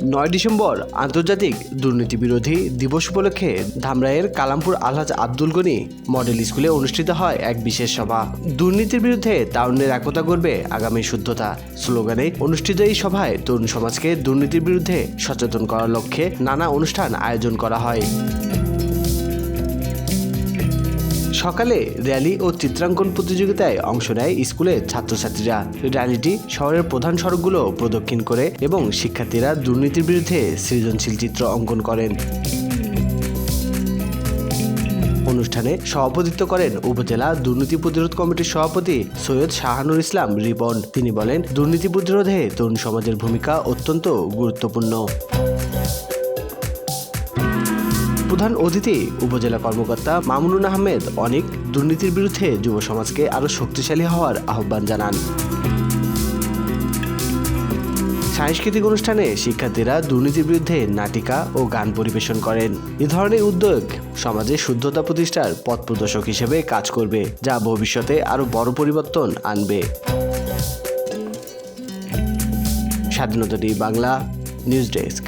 9 December আন্তর্জাতিক দুর্নীতি বিরোধী দিবস উপলক্ষে ধামরাইয়ের কালামপুর আলহাজ আব্দুল গনি মডেল স্কুলে অনুষ্ঠিত হয় এক বিশেষ সভা। দুর্নীতির বিরুদ্ধে তারুণ্যের একতা গড়বে আগামী শুদ্ধতা স্লোগানে অনুষ্ঠিত এই সভায় তরুণ সমাজকে দুর্নীতির বিরুদ্ধে সচেতন করার লক্ষ্যে নানা অনুষ্ঠান আয়োজন করা হয়। সকালে র্যালি ও চিত্রাঙ্কন প্রতিযোগিতায় অংশ নেয় স্কুলের ছাত্রছাত্রীরা। র্যালিটি শহরের প্রধান সড়কগুলো প্রদক্ষিণ করে এবং শিক্ষার্থীরা দুর্নীতির বিরুদ্ধে সৃজনশীল চিত্র অঙ্কন করেন। অনুষ্ঠানে সভাপতিত্ব করেন উপজেলা দুর্নীতি প্রতিরোধ কমিটির সভাপতি সৈয়দ শাহানুর ইসলাম রিপন। তিনি বলেন, দুর্নীতি প্রতিরোধে তরুণ সমাজের ভূমিকা অত্যন্ত গুরুত্বপূর্ণ। প্রধান অতিথি উপজেলা কর্মকর্তা মামুনুন আহমেদ অনেক দুর্নীতির বিরুদ্ধে যুব সমাজকে আরও শক্তিশালী হওয়ার আহ্বান জানান। সাংস্কৃতিক অনুষ্ঠানে শিক্ষার্থীরা দুর্নীতির বিরুদ্ধে নাটিকা ও গান পরিবেশন করেন। এ ধরনের উদ্যোগ সমাজে শুদ্ধতা প্রতিষ্ঠার পথ প্রদর্শক হিসেবে কাজ করবে, যা ভবিষ্যতে আরও বড় পরিবর্তন আনবে। স্বাধীনতা টিভি বাংলা নিউজ ডেস্ক।